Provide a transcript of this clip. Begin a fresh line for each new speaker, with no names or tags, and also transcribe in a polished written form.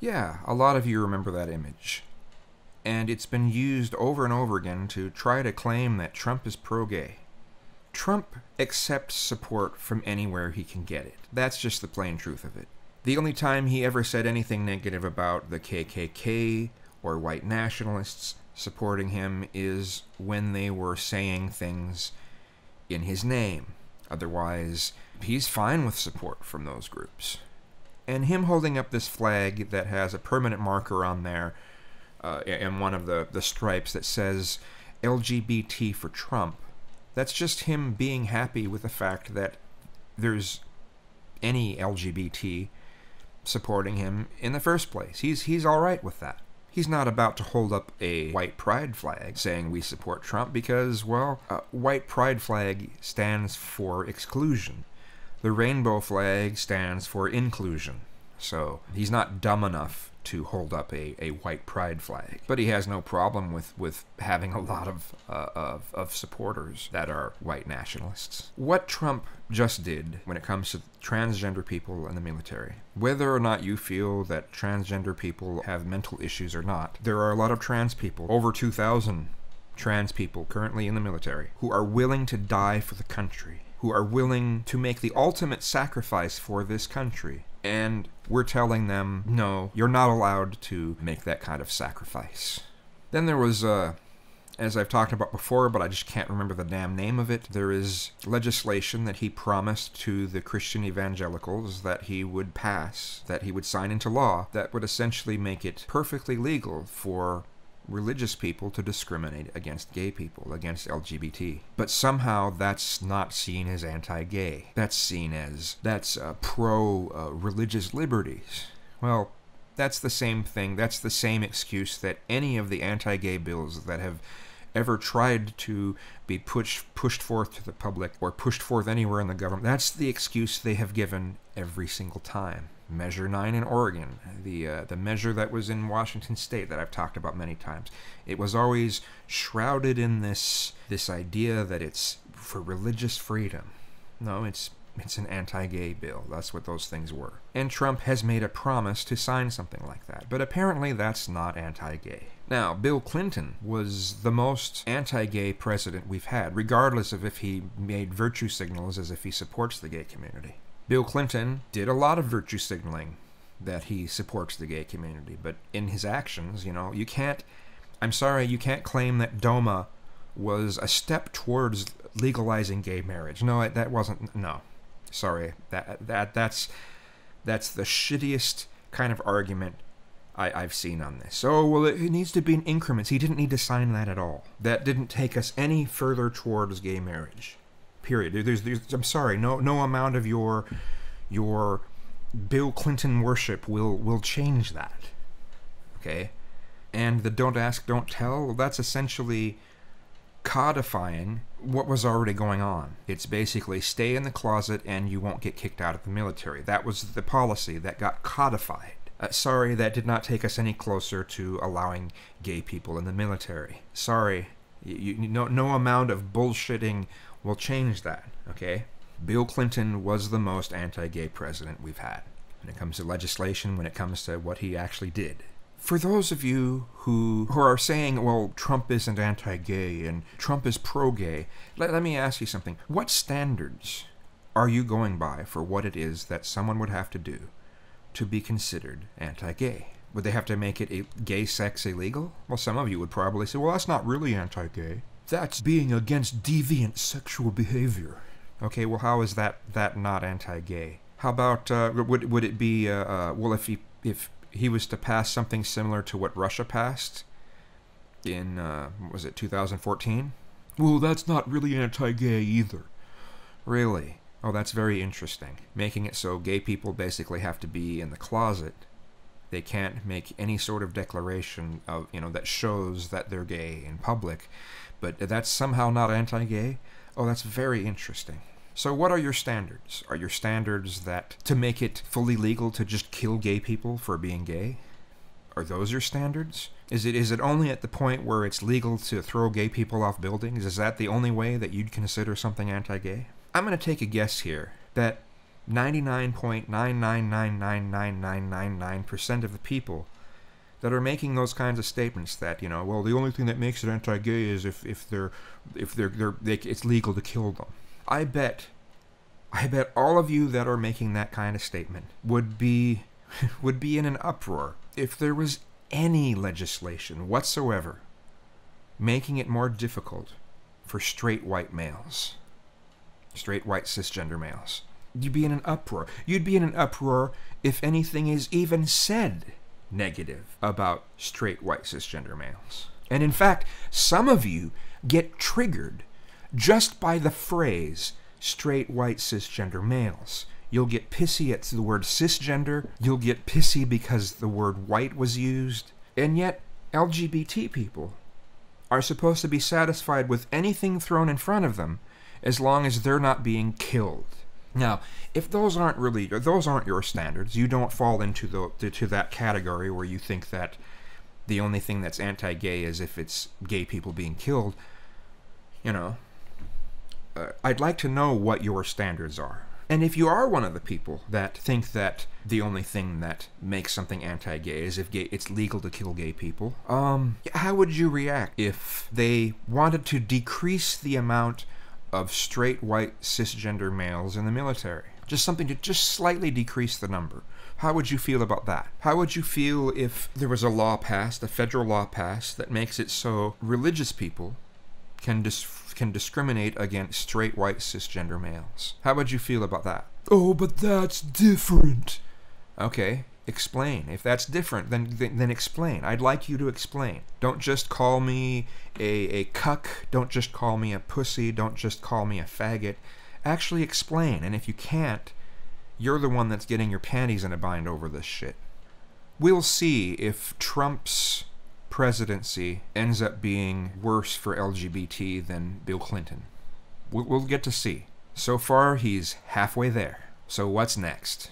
Yeah, a lot of you remember that image. And it's been used over and over again to try to claim that Trump is pro-gay. Trump accepts support from anywhere he can get it. That's just the plain truth of it. The only time he ever said anything negative about the KKK or white nationalists supporting him is when they were saying things in his name. Otherwise, he's fine with support from those groups. And him holding up this flag that has a permanent marker on there, and one of the stripes that says LGBT for Trump, that's just him being happy with the fact that there's any LGBT supporting him in the first place. He's all right with that. He's not about to hold up a white pride flag saying we support Trump because, well, white pride flag stands for exclusion. The rainbow flag stands for inclusion. So he's not dumb enough to hold up a white pride flag. But he has no problem with having a lot of supporters that are white nationalists. What Trump just did when it comes to transgender people in the military, whether or not you feel that transgender people have mental issues or not, there are a lot of trans people, over 2,000 trans people currently in the military, who are willing to die for the country, who are willing to make the ultimate sacrifice for this country. And we're telling them, no, you're not allowed to make that kind of sacrifice. Then there was, as I've talked about before, but I just can't remember the damn name of it, there is legislation that he promised to the Christian evangelicals that he would pass, that he would sign into law, that would essentially make it perfectly legal for religious people to discriminate against gay people, against LGBT. But somehow that's not seen as anti-gay. That's seen as, that's pro-religious liberties. Well, that's the same thing. That's the same excuse that any of the anti-gay bills that have ever tried to be pushed forth to the public or pushed forth anywhere in the government, that's the excuse they have given every single time. Measure 9 in Oregon, the measure that was in Washington State that I've talked about many times. It was always shrouded in this idea that it's for religious freedom. No, it's an anti-gay bill. That's what those things were. And Trump has made a promise to sign something like that. But apparently that's not anti-gay. Now, Bill Clinton was the most anti-gay president we've had, regardless of if he made virtue signals as if he supports the gay community. Bill Clinton did a lot of virtue signaling that he supports the gay community, but in his actions, you know, you can't claim that DOMA was a step towards legalizing gay marriage. No, that wasn't, no. Sorry, that's the shittiest kind of argument I've seen on this. Oh, well, it needs to be in increments. He didn't need to sign that at all. That didn't take us any further towards gay marriage. Period. I'm sorry, no amount of your Bill Clinton worship will change that. Okay? And the don't ask, don't tell, well, that's essentially codifying what was already going on. It's basically stay in the closet and you won't get kicked out of the military. That was the policy that got codified. Sorry, that did not take us any closer to allowing gay people in the military. Sorry, no amount of bullshitting will change that, okay? Bill Clinton was the most anti-gay president we've had when it comes to legislation, when it comes to what he actually did. For those of you who are saying, well, Trump isn't anti-gay and Trump is pro-gay, let me ask you something. What standards are you going by for what it is that someone would have to do to be considered anti-gay? Would they have to make it gay sex illegal? Well, some of you would probably say, well, that's not really anti-gay. That's being against deviant sexual behavior. Okay, well, how is that not anti-gay? How about, would it be, well, if he was to pass something similar to what Russia passed in, was it 2014? Well, that's not really anti-gay either. Really? Oh, that's very interesting. Making it so gay people basically have to be in the closet. They can't make any sort of declaration of, that shows that they're gay in public. But that's somehow not anti-gay? Oh, that's very interesting. So what are your standards? Are your standards that to make it fully legal to just kill gay people for being gay? Are those your standards? Is it only at the point where it's legal to throw gay people off buildings? Is that the only way that you'd consider something anti-gay? I'm going to take a guess here that 99.9999999% of the people that are making those kinds of statements that, you know, well, the only thing that makes it anti-gay is if it's legal to kill them. I bet all of you that are making that kind of statement would be in an uproar if there was any legislation whatsoever making it more difficult for straight white males, straight white cisgender males. You'd be in an uproar. You'd be in an uproar if anything is even said negative about straight white cisgender males. And in fact, some of you get triggered just by the phrase straight white cisgender males. You'll get pissy at the word cisgender. You'll get pissy because the word white was used. And yet, LGBT people are supposed to be satisfied with anything thrown in front of them as long as they're not being killed. Now, if those aren't your standards, you don't fall into that category where you think that the only thing that's anti-gay is if it's gay people being killed, you know, I'd like to know what your standards are. And if you are one of the people that think that the only thing that makes something anti-gay is if it's legal to kill gay people, how would you react if they wanted to decrease the amount of straight white cisgender males in the military? Just something to just slightly decrease the number. How would you feel about that? How would you feel if there was a law passed, a federal law passed, that makes it so religious people can discriminate against straight white cisgender males? How would you feel about that? Oh, but that's different. Okay, explain. If that's different, then explain. I'd like you to explain. Don't just call me a cuck. Don't just call me a pussy. Don't just call me a faggot. Actually explain. And if you can't, you're the one that's getting your panties in a bind over this shit. We'll see if Trump's presidency ends up being worse for LGBT than Bill Clinton. We'll get to see. So far, he's halfway there. So what's next?